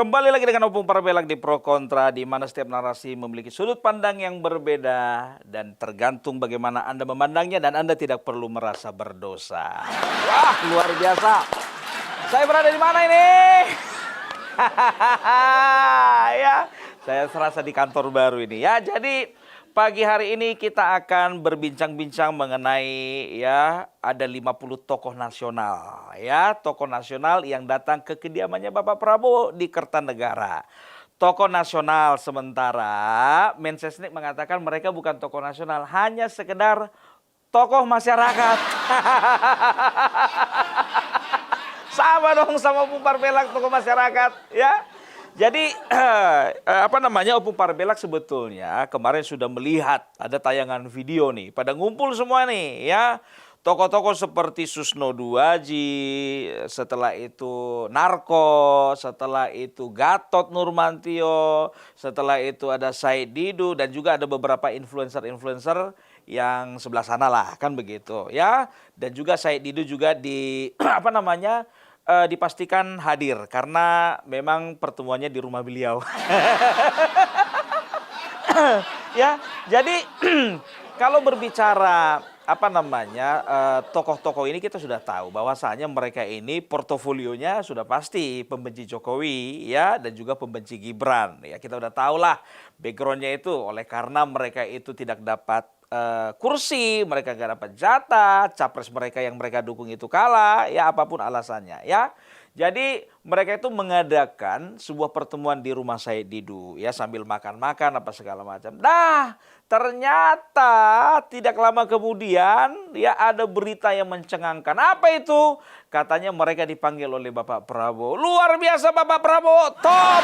Kembali lagi dengan Opung Parabelak di Pro Kontra, di mana setiap narasi memiliki sudut pandang yang berbeda dan tergantung bagaimana Anda memandangnya dan Anda tidak perlu merasa berdosa. Wah, luar biasa. Saya berada di mana ini? Ya, saya serasa di kantor baru ini. Ya, jadi pagi hari ini kita akan berbincang-bincang mengenai ya ada 50 tokoh nasional ya, tokoh nasional yang datang ke kediamannya Bapak Prabowo di Kertanegara. Tokoh nasional sementara Mensesnek mengatakan mereka bukan tokoh nasional, hanya sekedar tokoh masyarakat. Sama dong sama Opung Parabelak tokoh masyarakat ya. Jadi Opung Parabelak sebetulnya kemarin sudah melihat ada tayangan video nih, pada ngumpul semua nih ya. Tokoh-tokoh seperti Susno Duaji, setelah itu Narko, setelah itu Gatot Nurmantio, setelah itu ada Said Didu dan juga ada beberapa influencer-influencer yang sebelah sana lah, kan begitu ya. Dan juga Said Didu juga di dipastikan hadir karena memang pertemuannya di rumah beliau. Ya, jadi kalau berbicara tokoh-tokoh ini kita sudah tahu bahwasanya mereka ini portofolionya sudah pasti pembenci Jokowi ya dan juga pembenci Gibran ya, kita udah tahu lah backgroundnya itu oleh karena mereka itu tidak dapat kursi, mereka gak dapat jatah, capres mereka yang mereka dukung itu kalah, ya apapun alasannya ya. Jadi mereka itu mengadakan sebuah pertemuan di rumah Said Didu ya sambil makan-makan apa segala macam. Dah, ternyata tidak lama kemudian ya ada berita yang mencengangkan. Apa itu? Katanya mereka dipanggil oleh Bapak Prabowo. Luar biasa Bapak Prabowo, top.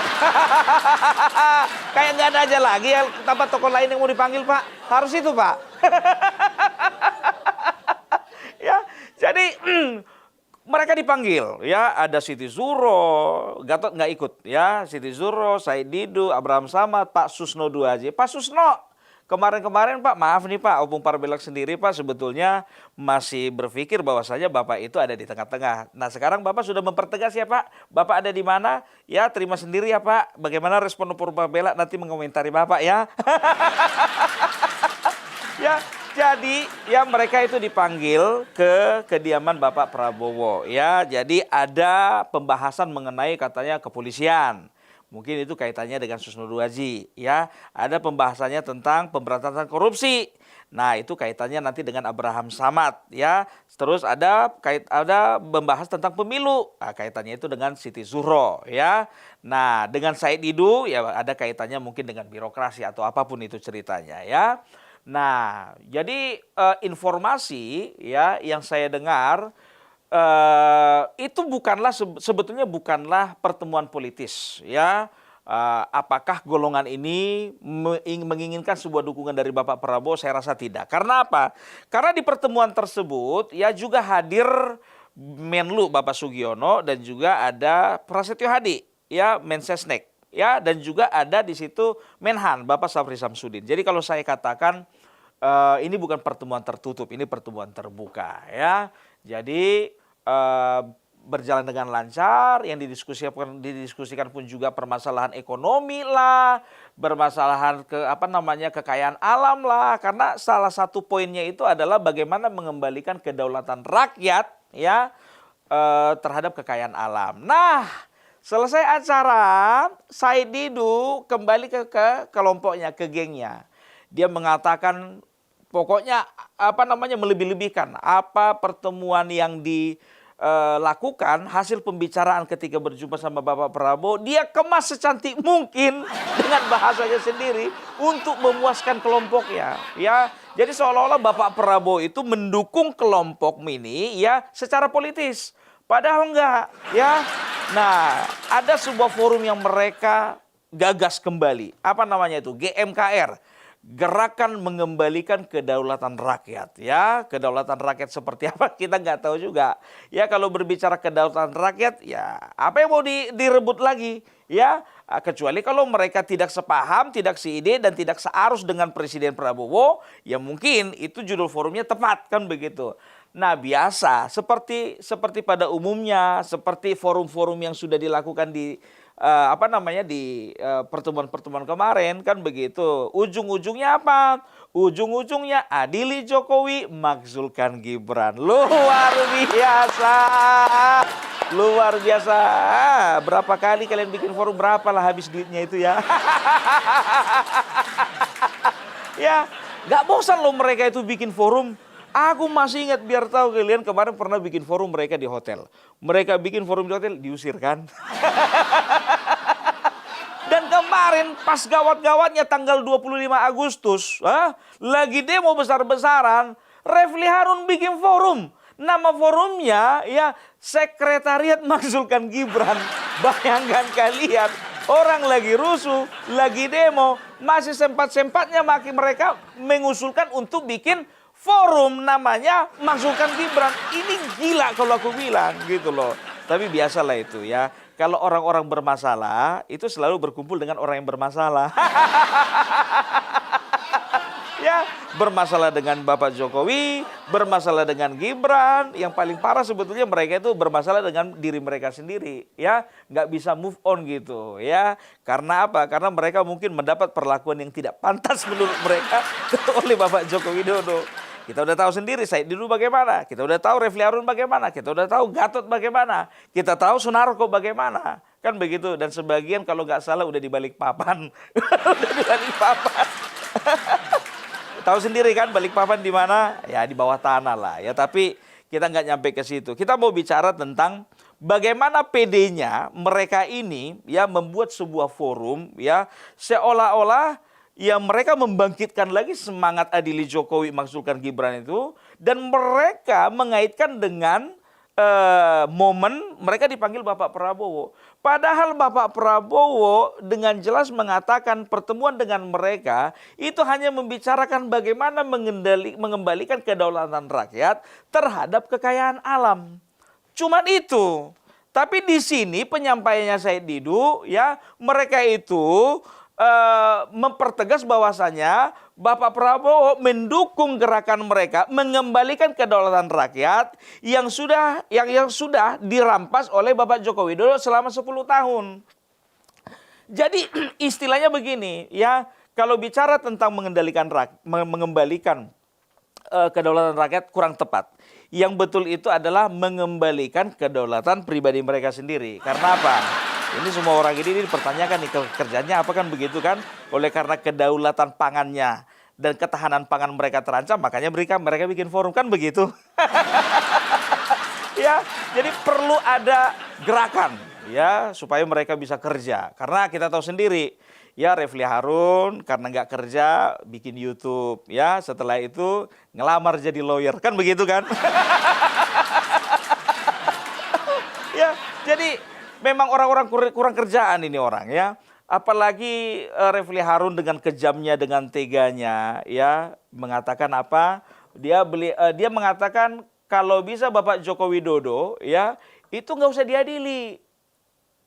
Kayak nggak ada aja lagi ya tempat tokoh lain yang mau dipanggil Pak. Harus itu Pak. Ya, jadi mereka dipanggil ya, ada Siti Zuro, Gatot nggak ikut ya, Siti Zuro, Said Didu, Abraham Samad, Pak Susno Duaji. Pak Susno, kemarin Pak, maaf nih Pak, Opung Parabelak sendiri Pak sebetulnya masih berpikir bahwasanya Bapak itu ada di tengah-tengah. Nah sekarang Bapak sudah mempertegas ya Pak, Bapak ada di mana? Ya terima sendiri ya Pak, bagaimana respon Opung Parabelak nanti mengomentari Bapak ya. Ya, jadi ya mereka itu dipanggil ke kediaman Bapak Prabowo ya. Jadi ada pembahasan mengenai katanya kepolisian. Mungkin itu kaitannya dengan Susno Duaji ya. Ada pembahasannya tentang pemberantasan korupsi. Nah, itu kaitannya nanti dengan Abraham Samad ya. Terus ada membahas tentang pemilu. Nah, kaitannya itu dengan Siti Zuro ya. Nah, dengan Said Didu ya ada kaitannya mungkin dengan birokrasi atau apapun itu ceritanya ya. Nah, jadi informasi ya yang saya dengar itu sebetulnya bukanlah pertemuan politis ya. Apakah golongan ini menginginkan sebuah dukungan dari Bapak Prabowo? Saya rasa tidak. Karena apa? Karena di pertemuan tersebut ya juga hadir Menlu Bapak Sugiono dan juga ada Prasetyo Hadi ya, Mensesnek. Ya, dan juga ada di situ Menhan Bapak Syafri Samsudin. Jadi kalau saya katakan ini bukan pertemuan tertutup, ini pertemuan terbuka ya. Jadi berjalan dengan lancar, yang didiskusikan pun juga permasalahan ekonomi lah, bermasalahan kekayaan alam lah. Karena salah satu poinnya itu adalah bagaimana mengembalikan kedaulatan rakyat ya terhadap kekayaan alam. Nah, selesai acara, Said Didu kembali ke kelompoknya, ke gengnya. Dia mengatakan pokoknya melebih-lebihkan apa pertemuan yang dilakukan, hasil pembicaraan ketika berjumpa sama Bapak Prabowo, dia kemas secantik mungkin dengan bahasanya sendiri untuk memuaskan kelompoknya. Ya, jadi seolah-olah Bapak Prabowo itu mendukung kelompok mini ya secara politis. Padahal enggak ya. Nah, ada sebuah forum yang mereka gagas kembali. Apa namanya itu? GMKR. Gerakan Mengembalikan Kedaulatan Rakyat. Ya, kedaulatan rakyat seperti apa kita nggak tahu juga. Ya, kalau berbicara kedaulatan rakyat, ya apa yang mau direbut lagi? Ya, kecuali kalau mereka tidak sepaham, tidak seide, dan tidak searus dengan Presiden Prabowo, ya mungkin itu judul forumnya tepat, kan begitu. Nah, biasa seperti pada umumnya, seperti forum-forum yang sudah dilakukan di apa namanya di pertemuan-pertemuan kemarin kan begitu. Ujung-ujungnya apa? Ujung-ujungnya adili Jokowi, makzulkan Gibran. Luar biasa. Luar biasa. Berapa kali kalian bikin forum, berapa lah habis duitnya itu ya. Ya, nggak bosan loh mereka itu bikin forum. Aku masih ingat, biar tahu kalian, kemarin pernah bikin forum mereka di hotel. Mereka bikin forum di hotel, diusir kan. Dan kemarin pas gawat-gawatnya tanggal 25 Agustus, lagi demo besar-besaran, Refli Harun bikin forum. Nama forumnya ya Sekretariat Makzulkan Gibran. Bayangkan kalian, orang lagi rusuh, lagi demo, masih sempat-sempatnya mereka mengusulkan untuk bikin forum namanya Makzulkan Gibran. Ini gila kalau aku bilang gitu loh. Tapi biasalah itu ya. Kalau orang-orang bermasalah, itu selalu berkumpul dengan orang yang bermasalah. Ya, bermasalah dengan Bapak Jokowi, bermasalah dengan Gibran. Yang paling parah sebetulnya mereka itu bermasalah dengan diri mereka sendiri. Ya, nggak bisa move on gitu. Ya, karena apa? Karena mereka mungkin mendapat perlakuan yang tidak pantas menurut mereka oleh Bapak Joko Widodo. Kita udah tahu sendiri Said Didu bagaimana, kita udah tahu Refli Harun bagaimana, kita udah tahu Gatot bagaimana, kita tahu Sunarko bagaimana, kan begitu. Dan sebagian kalau nggak salah udah di balik papan, udah di balik papan. Tahu sendiri kan balik papan di mana? Ya di bawah tanah lah ya. Tapi kita nggak nyampe ke situ. Kita mau bicara tentang bagaimana PD-nya mereka ini ya membuat sebuah forum ya seolah-olah ya mereka membangkitkan lagi semangat adili Jokowi, makzulkan Gibran itu. Dan mereka mengaitkan dengan momen mereka dipanggil Bapak Prabowo. Padahal Bapak Prabowo dengan jelas mengatakan pertemuan dengan mereka itu hanya membicarakan bagaimana mengembalikan kedaulatan rakyat terhadap kekayaan alam. Cuman itu. Tapi di sini penyampaiannya Said Didu ya mereka itu mempertegas bahwasanya Bapak Prabowo mendukung gerakan mereka mengembalikan kedaulatan rakyat yang sudah dirampas oleh Bapak Joko Widodo selama 10 tahun. Jadi istilahnya begini ya, kalau bicara tentang mengembalikan kedaulatan rakyat kurang tepat. Yang betul itu adalah mengembalikan kedaulatan pribadi mereka sendiri. Karena apa? Ini semua orang ini dipertanyakan nih kerjanya apa kan begitu kan. Oleh karena kedaulatan pangannya dan ketahanan pangan mereka terancam, makanya mereka bikin forum kan begitu. Ya, jadi perlu ada gerakan ya supaya mereka bisa kerja. Karena kita tahu sendiri ya Refli Harun karena nggak kerja bikin YouTube ya, setelah itu ngelamar jadi lawyer kan begitu kan. Ya, jadi memang orang-orang kurang kerjaan ini orang ya. Apalagi Refli Harun dengan kejamnya, dengan teganya ya mengatakan apa? Dia mengatakan kalau bisa Bapak Joko Widodo ya itu nggak usah diadili.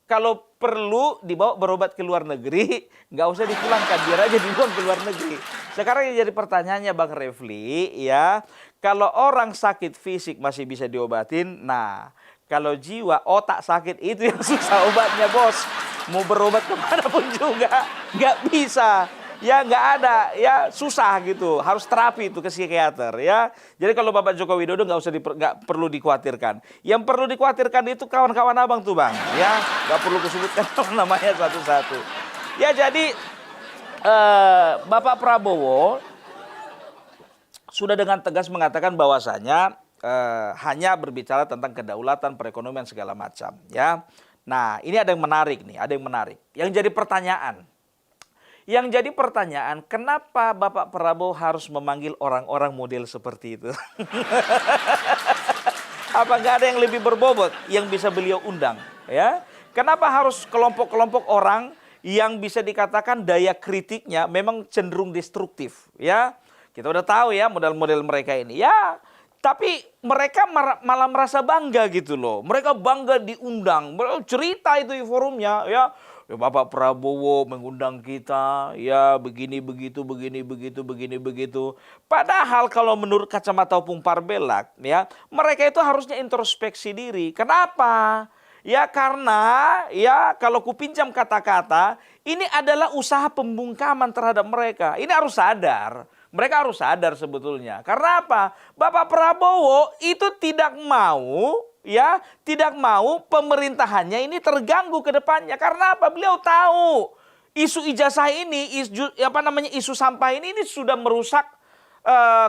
Kalau perlu dibawa berobat ke luar negeri, nggak usah dipulangkan, biar aja dibuang ke luar negeri. Sekarang yang jadi pertanyaannya Bang Refli ya, kalau orang sakit fisik masih bisa diobatin, nah kalau jiwa, otak sakit itu yang susah obatnya bos. Mau berobat kemanapun juga nggak bisa. Ya nggak ada, ya susah gitu. Harus terapi itu ke psikiater ya. Jadi kalau Bapak Joko Widodo nggak perlu dikhawatirkan. Yang perlu dikhawatirkan itu kawan-kawan abang tuh bang. Ya nggak perlu kusebutkan namanya satu-satu. Ya jadi Bapak Prabowo sudah dengan tegas mengatakan bahwasanya hanya berbicara tentang kedaulatan perekonomian segala macam ya. Nah ini ada yang menarik nih, ada yang menarik. Yang jadi pertanyaan, kenapa Bapak Prabowo harus memanggil orang-orang model seperti itu? Apa nggak ada yang lebih berbobot yang bisa beliau undang ya? Kenapa harus kelompok-kelompok orang yang bisa dikatakan daya kritiknya memang cenderung destruktif ya? Kita udah tahu ya model-model mereka ini ya. Tapi mereka malah merasa bangga gitu loh. Mereka bangga diundang. Cerita itu di forumnya ya. Bapak Prabowo mengundang kita ya begini begitu. Padahal kalau menurut kacamata Opung Parbelak ya, mereka itu harusnya introspeksi diri. Kenapa? Ya karena ya kalau kupinjam kata-kata, ini adalah usaha pembungkaman terhadap mereka. Ini harus sadar. Mereka harus sadar sebetulnya. Karena apa? Bapak Prabowo itu tidak mau tidak mau pemerintahannya ini terganggu ke depannya. Karena apa? Beliau tahu isu ijazah ini, isu sampah ini sudah merusak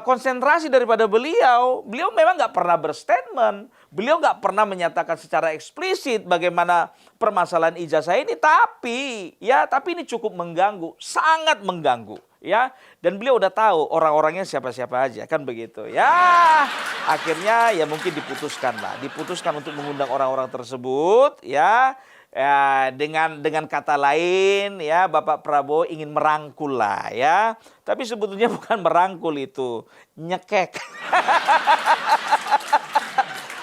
konsentrasi daripada beliau. Beliau memang nggak pernah berstatement, beliau nggak pernah menyatakan secara eksplisit bagaimana permasalahan ijazah ini, tapi ini cukup mengganggu, sangat mengganggu, ya. Dan beliau udah tahu orang-orangnya siapa-siapa aja, kan begitu, ya. Akhirnya ya mungkin diputuskan untuk mengundang orang-orang tersebut, ya. Ya, dengan kata lain ya Bapak Prabowo ingin merangkul lah ya. Tapi sebetulnya bukan merangkul itu, nyekek.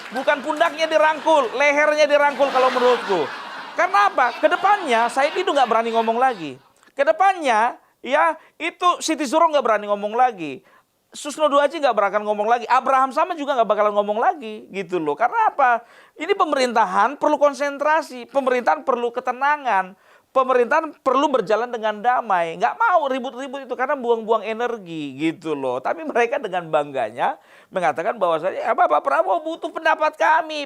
Bukan pundaknya dirangkul, lehernya dirangkul kalau menurutku. Karena apa? Kedepannya Said Didu nggak berani ngomong lagi. Kedepannya ya itu Siti Zuro nggak berani ngomong lagi. Susno Duaji nggak bakalan ngomong lagi, Abraham Samad juga nggak bakalan ngomong lagi, gitu loh. Karena apa? Ini pemerintahan perlu konsentrasi, pemerintahan perlu ketenangan, pemerintahan perlu berjalan dengan damai. Nggak mau ribut-ribut itu karena buang-buang energi, gitu loh. Tapi mereka dengan bangganya mengatakan bahwasanya ya Bapak Prabowo butuh pendapat kami,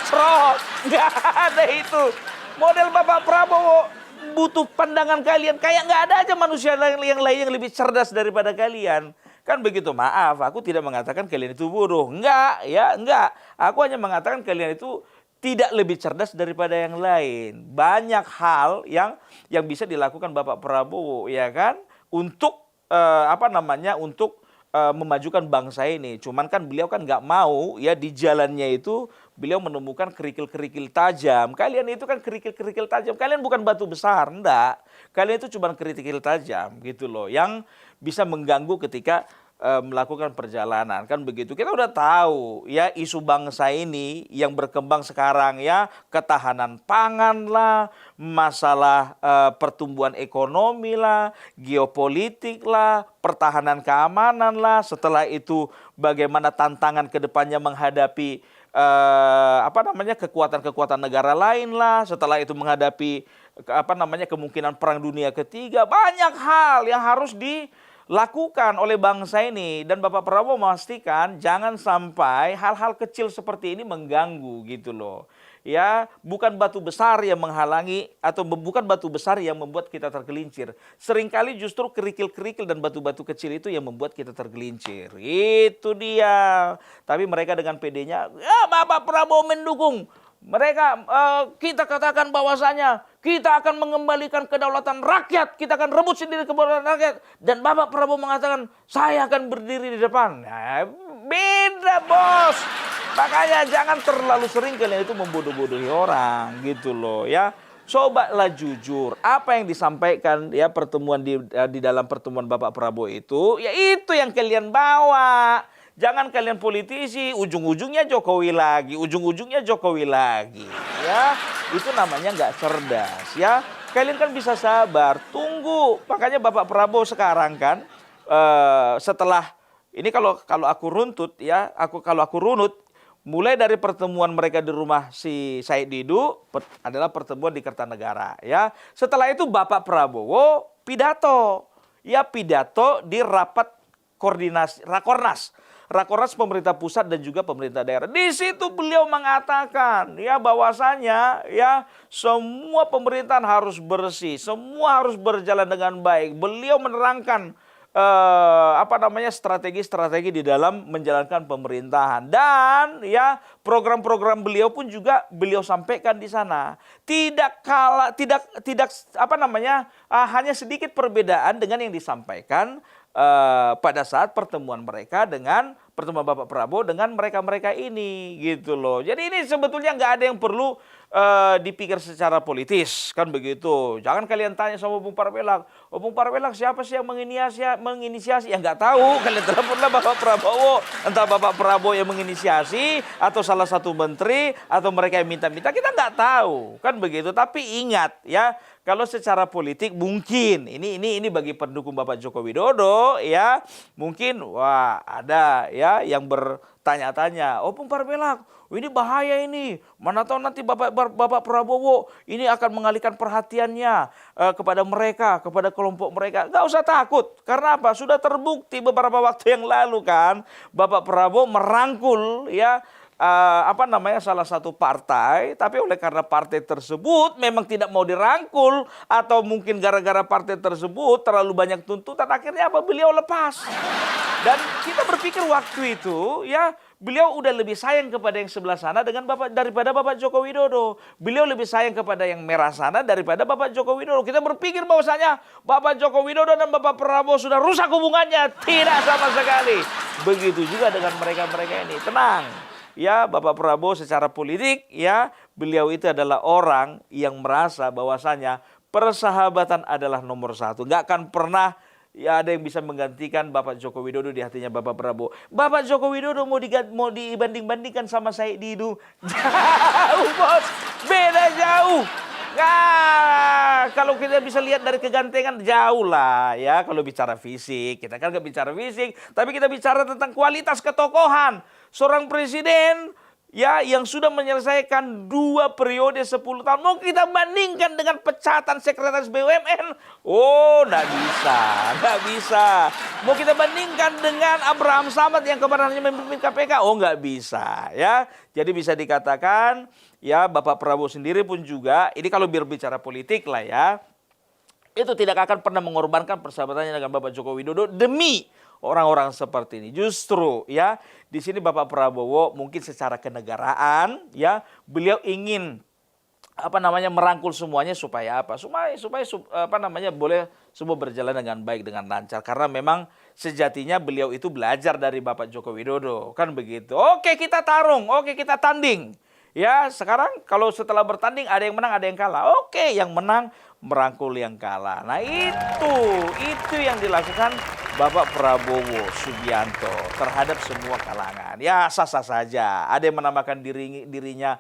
cerot, nggak ada itu. Model Bapak Prabowo butuh pandangan kalian, kayak nggak ada aja manusia yang lain yang lebih cerdas daripada kalian. Kan begitu, maaf, aku tidak mengatakan kalian itu bodoh. Enggak. Aku hanya mengatakan kalian itu tidak lebih cerdas daripada yang lain. Banyak hal yang bisa dilakukan Bapak Prabowo, ya kan? Untuk untuk memajukan bangsa ini. Cuman kan beliau kan nggak mau ya di jalannya itu beliau menemukan kerikil-kerikil tajam. Kalian itu kan kerikil-kerikil tajam. Kalian bukan batu besar, enggak. Kalian itu cuma kerikil tajam gitu loh. Yang bisa mengganggu ketika melakukan perjalanan, kan begitu. Kita udah tahu ya isu bangsa ini yang berkembang sekarang ya, ketahanan pangan lah, masalah pertumbuhan ekonomi lah, geopolitik lah, pertahanan keamanan lah. Setelah itu bagaimana tantangan ke depannya menghadapi kekuatan-kekuatan negara lain lah. Setelah itu menghadapi kemungkinan perang dunia ketiga. Banyak hal yang harus dilakukan oleh bangsa ini, dan Bapak Prabowo memastikan jangan sampai hal-hal kecil seperti ini mengganggu gitu loh. Ya, bukan batu besar yang menghalangi atau bukan batu besar yang membuat kita tergelincir. Seringkali justru kerikil-kerikil dan batu-batu kecil itu yang membuat kita tergelincir. Itu dia. Tapi mereka dengan PD-nya, ya Bapak Prabowo mendukung. Mereka kita katakan bahwasanya kita akan mengembalikan kedaulatan rakyat, kita akan rebut sendiri kedaulatan rakyat, dan Bapak Prabowo mengatakan saya akan berdiri di depan. Nah, beda bos. Makanya jangan terlalu sering kalian itu membodoh-bodohi orang gitu loh ya. Cobalah jujur apa yang disampaikan ya pertemuan di dalam pertemuan Bapak Prabowo itu, ya itu yang kalian bawa. Jangan kalian politisi, ujung-ujungnya Jokowi lagi, ya. Itu namanya nggak cerdas, ya. Kalian kan bisa sabar, tunggu. Makanya Bapak Prabowo sekarang kan, setelah ini kalau aku runtut, ya, kalau aku runut, mulai dari pertemuan mereka di rumah si Said Didu adalah pertemuan di Kertanegara, ya. Setelah itu Bapak Prabowo pidato di rapat koordinasi Rakornas pemerintah pusat dan juga pemerintah daerah. Di situ beliau mengatakan ya bahwasanya ya semua pemerintahan harus bersih, semua harus berjalan dengan baik. Beliau menerangkan strategi-strategi di dalam menjalankan pemerintahan, dan ya program-program beliau pun juga beliau sampaikan di sana. Hanya sedikit perbedaan dengan yang disampaikan pada saat pertemuan Bapak Prabowo dengan mereka ini gitu loh. Jadi ini sebetulnya nggak ada yang perlu dipikir secara politis, kan begitu. Jangan kalian tanya sama Bung Parwelak, Bung Parwelak siapa sih yang menginisiasi? Ya nggak tahu, kalian teleponlah Bapak Prabowo. Entah Bapak Prabowo yang menginisiasi atau salah satu menteri atau mereka yang minta-minta, kita nggak tahu, kan begitu. Tapi ingat ya, kalau secara politik mungkin ini bagi pendukung Bapak Joko Widodo ya, mungkin ada ya yang tanya-tanya, opung Parmelak, ini bahaya ini, mana tahu nanti Bapak Prabowo ini akan mengalihkan perhatiannya kepada mereka, kepada kelompok mereka. Nggak usah takut, karena apa? Sudah terbukti beberapa waktu yang lalu kan, Bapak Prabowo merangkul ya salah satu partai, tapi oleh karena partai tersebut memang tidak mau dirangkul atau mungkin gara-gara partai tersebut terlalu banyak tuntutan, akhirnya apa? Beliau lepas. Dan kita berpikir waktu itu ya beliau udah lebih sayang kepada yang sebelah sana daripada Bapak Joko Widodo. Beliau lebih sayang kepada yang merah sana daripada Bapak Joko Widodo. Kita berpikir bahwasanya Bapak Joko Widodo dan Bapak Prabowo sudah rusak hubungannya. Tidak sama sekali. Begitu juga dengan mereka-mereka ini. Tenang. Ya, Bapak Prabowo secara politik ya beliau itu adalah orang yang merasa bahwasanya persahabatan adalah nomor satu. Nggak akan pernah ya ada yang bisa menggantikan Bapak Joko Widodo di hatinya Bapak Prabowo. Bapak Joko Widodo mau dibanding-bandingkan sama Said Didu. Jauh bos, beda jauh. Nah, kalau kita bisa lihat dari kegantengan jauh lah ya. Kalau bicara fisik, kita kan nggak bicara fisik, tapi kita bicara tentang kualitas ketokohan. Seorang presiden ya yang sudah menyelesaikan 2 periode 10 tahun. Mau kita bandingkan dengan pecatan sekretaris BUMN? Oh, nggak bisa. Mau kita bandingkan dengan Abraham Samad yang kemarin hanya memimpin KPK? Oh, nggak bisa ya. Jadi bisa dikatakan ya Bapak Prabowo sendiri pun juga, ini kalau berbicara politik lah ya, itu tidak akan pernah mengorbankan persahabatannya dengan Bapak Joko Widodo demi orang-orang seperti ini. Justru ya di sini Bapak Prabowo mungkin secara kenegaraan ya beliau ingin merangkul semuanya supaya apa? Supaya boleh semua berjalan dengan baik, dengan lancar, karena memang sejatinya beliau itu belajar dari Bapak Joko Widodo, kan begitu. Oke, kita tarung, oke kita tanding. Ya, sekarang kalau setelah bertanding ada yang menang, ada yang kalah. Oke, yang menang merangkul yang kalah. Nah, itu yang dilakukan Bapak Prabowo Subianto terhadap semua kalangan. Ya, sah-sah saja. Ada yang menamakan dirinya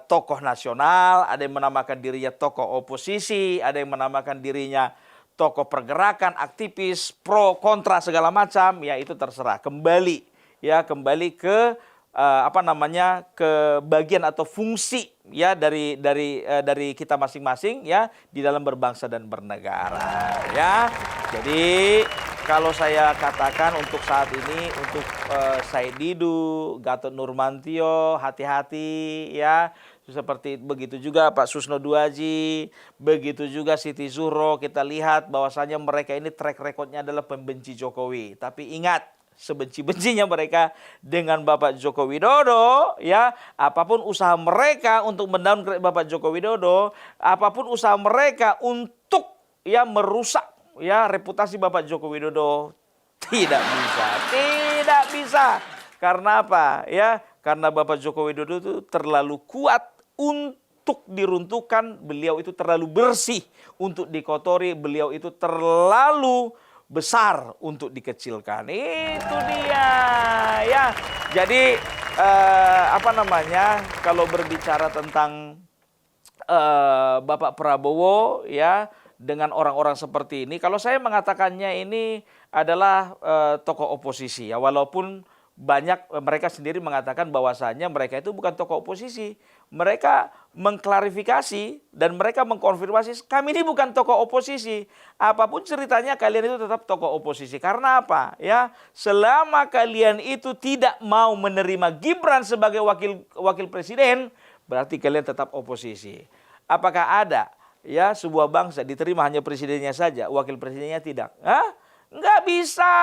tokoh nasional, ada yang menamakan dirinya tokoh oposisi, ada yang menamakan dirinya tokoh pergerakan, aktivis, pro, kontra segala macam. Ya, itu terserah. Kembali ke ke bagian atau fungsi ya dari kita masing-masing ya di dalam berbangsa dan bernegara ya. Jadi kalau saya katakan untuk saat ini untuk Said Didu, Gatot Nurmantio, hati-hati ya. Seperti begitu juga Pak Susno Duaji, begitu juga Siti Zuhro, kita lihat bahwasanya mereka ini track recordnya adalah pembenci Jokowi. Tapi ingat, sebenci-bencinya mereka dengan Bapak Joko Widodo ya, apapun usaha mereka untuk mendowngrade Bapak Joko Widodo, apapun usaha mereka untuk ya merusak ya reputasi Bapak Joko Widodo, tidak bisa. Karena apa? Ya, karena Bapak Joko Widodo itu terlalu kuat untuk diruntuhkan, beliau itu terlalu bersih untuk dikotori, beliau itu terlalu besar untuk dikecilkan. Itu dia ya. Jadi kalau berbicara tentang Bapak Prabowo ya dengan orang-orang seperti ini, kalau saya mengatakannya ini adalah tokoh oposisi ya, walaupun banyak mereka sendiri mengatakan bahwasanya mereka itu bukan tokoh oposisi. Mereka mengklarifikasi dan mereka mengkonfirmasi, kami ini bukan tokoh oposisi. Apapun ceritanya kalian itu tetap tokoh oposisi. Karena apa? Ya, selama kalian itu tidak mau menerima Gibran sebagai wakil presiden, berarti kalian tetap oposisi. Apakah ada ya sebuah bangsa diterima hanya presidennya saja, wakil presidennya tidak? Nggak bisa.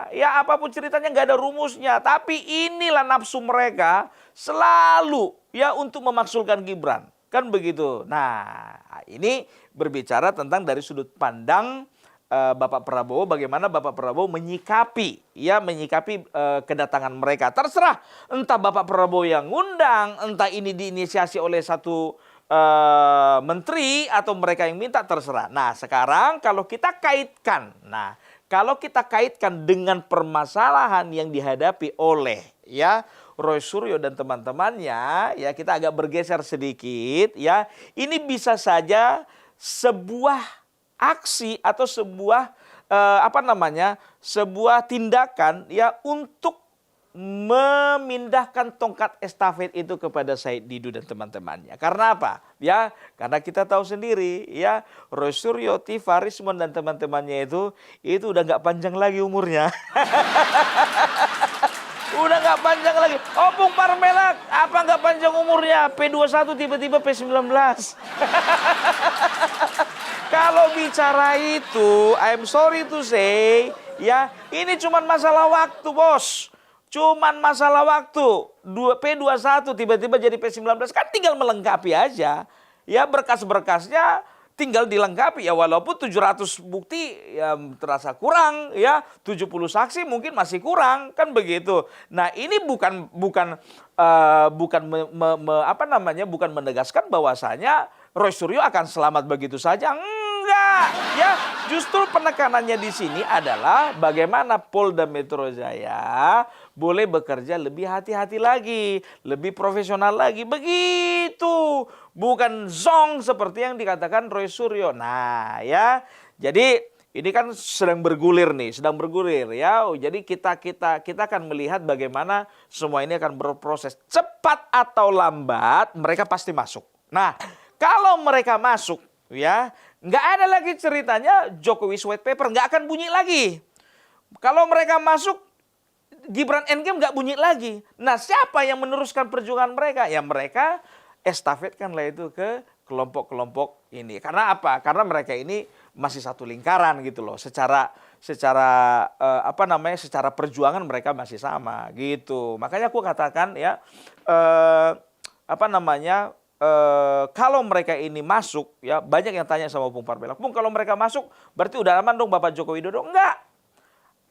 Ya apapun ceritanya nggak ada rumusnya. Tapi inilah nafsu mereka selalu ya untuk memaksulkan Gibran. Kan begitu. Nah ini berbicara tentang dari sudut pandang Bapak Prabowo. Bagaimana Bapak Prabowo menyikapi kedatangan mereka. Terserah entah Bapak Prabowo yang ngundang, entah ini diinisiasi oleh satu menteri atau mereka yang minta, terserah. Nah sekarang kalau kita kaitkan dengan permasalahan yang dihadapi oleh ya Roy Suryo dan teman-temannya, ya kita agak bergeser sedikit ya. Ini bisa saja sebuah aksi atau sebuah sebuah tindakan ya untuk memindahkan tongkat estafet itu kepada Said Didu dan teman-temannya. Karena apa? Ya, karena kita tahu sendiri ya, Roy Suryo, Tifa, Rismon dan teman-temannya itu udah nggak panjang lagi umurnya. Udah nggak panjang lagi. Opung Parmelak, apa nggak panjang umurnya? P21 tiba-tiba P19. Kalau bicara itu, I'm sorry to say, ya ini cuma masalah waktu, bos. Cuman masalah waktu. P21 tiba-tiba jadi P19 kan tinggal melengkapi aja. Ya berkas-berkasnya tinggal dilengkapi ya, walaupun 700 bukti ya terasa kurang ya, 70 saksi mungkin masih kurang kan begitu. Nah, ini bukan bukan menegaskan bahwasanya Roy Suryo akan selamat begitu saja. Enggak, ya justru penekanannya di sini adalah bagaimana Polda Metro Jaya boleh bekerja lebih hati-hati lagi, lebih profesional lagi, begitu. Bukan zong seperti yang dikatakan Roy Suryo. Nah, ya, jadi ini kan sedang bergulir ya. Jadi kita akan melihat bagaimana semua ini akan berproses. Cepat atau lambat mereka pasti masuk. Nah, kalau mereka masuk, ya, nggak ada lagi ceritanya Jokowi White Paper, nggak akan bunyi lagi. Kalau mereka masuk, Gibran Endgame nggak bunyi lagi. Nah, siapa yang meneruskan perjuangan mereka? Ya mereka estafetkanlah itu ke kelompok-kelompok ini. Karena apa? Karena mereka ini masih satu lingkaran gitu loh. Secara perjuangan mereka masih sama gitu. Makanya aku katakan ya kalau mereka ini masuk ya, banyak yang tanya sama Bung Parmelak, Bung kalau mereka masuk berarti udah aman dong Bapak Joko Widodo? Enggak.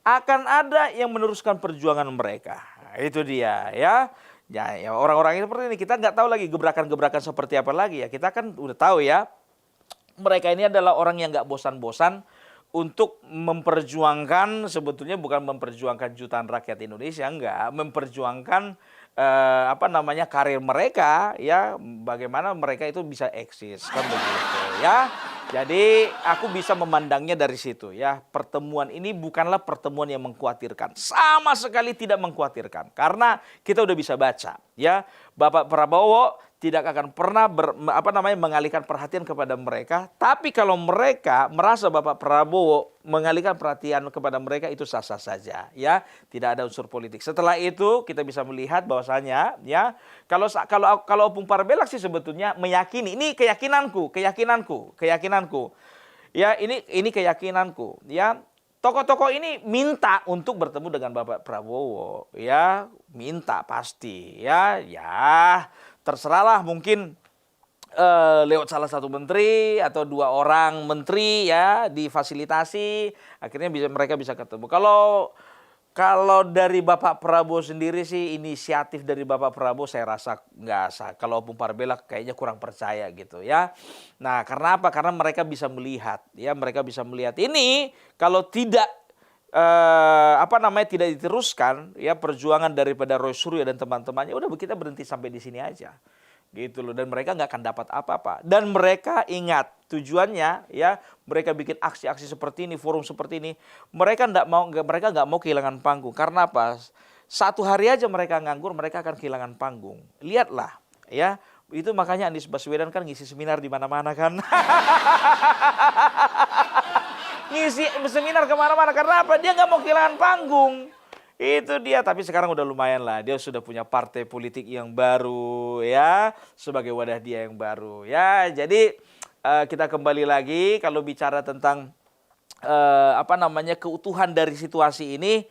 Akan ada yang meneruskan perjuangan mereka. Nah, itu dia ya. Ya orang-orang ini seperti ini, kita nggak tahu lagi gebrakan-gebrakan seperti apa lagi ya. Kita kan udah tahu ya, mereka ini adalah orang yang nggak bosan-bosan untuk memperjuangkan, sebetulnya bukan memperjuangkan jutaan rakyat Indonesia, enggak, memperjuangkan karir mereka ya, bagaimana mereka itu bisa eksis kan begitu ya. Jadi aku bisa memandangnya dari situ ya. Pertemuan ini bukanlah pertemuan yang mengkhawatirkan, sama sekali tidak mengkhawatirkan, karena kita udah bisa baca ya, Bapak Prabowo tidak akan pernah mengalihkan perhatian kepada mereka. Tapi kalau mereka merasa Bapak Prabowo mengalihkan perhatian kepada mereka, itu sah-sah saja ya, tidak ada unsur politik. Setelah itu kita bisa melihat bahwasanya ya, kalau Opung Parmelak sih sebetulnya meyakini, ini keyakinanku ya, ini keyakinanku ya. Tokoh-tokoh ini minta untuk bertemu dengan Bapak Prabowo ya, minta pasti ya. Terserahlah, mungkin lewat salah satu menteri atau dua orang menteri ya, difasilitasi, akhirnya mereka bisa ketemu. Kalau dari Bapak Prabowo sendiri sih, inisiatif dari Bapak Prabowo saya rasa nggak sah. Kalau Opung Parmelak kayaknya kurang percaya gitu ya. Nah, karena apa? Karena mereka bisa melihat ya, ini kalau tidak tidak diteruskan ya perjuangan daripada Roy Suryo dan teman-temannya, udah kita berhenti sampai di sini aja gitu loh. Dan mereka nggak akan dapat apa-apa. Dan mereka ingat tujuannya ya, mereka bikin aksi-aksi seperti ini, forum seperti ini, mereka nggak mau kehilangan panggung. Karena apa? Satu hari aja mereka nganggur, mereka akan kehilangan panggung. Lihatlah ya, itu makanya Anies Baswedan kan ngisi seminar di mana-mana kan. Ngisi seminar kemana-mana, karena apa? Dia nggak mau kehilangan panggung. Itu dia, tapi sekarang udah lumayan lah. Dia sudah punya partai politik yang baru ya, sebagai wadah dia yang baru ya. Jadi kita kembali lagi, kalau bicara tentang keutuhan dari situasi ini,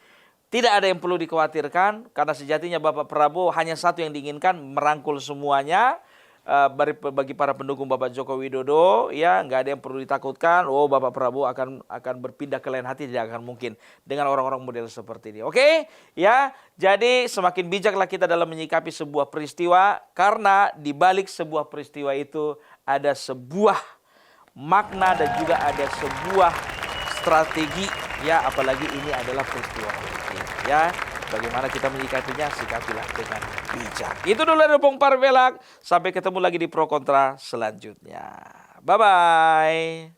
tidak ada yang perlu dikhawatirkan, karena sejatinya Bapak Prabowo hanya satu yang diinginkan, merangkul semuanya. Bagi para pendukung Bapak Joko Widodo ya, nggak ada yang perlu ditakutkan. Bapak Prabowo akan berpindah ke lain hati, tidak akan mungkin dengan orang-orang model seperti ini. Oke ya, jadi semakin bijaklah kita dalam menyikapi sebuah peristiwa, karena di balik sebuah peristiwa itu ada sebuah makna dan juga ada sebuah strategi ya, apalagi ini adalah peristiwa politik ya. Bagaimana kita menyikapinya, sikapilah dengan bijak. Itu dulu dari Opung Parmelak. Sampai ketemu lagi di Pro Kontra selanjutnya. Bye-bye.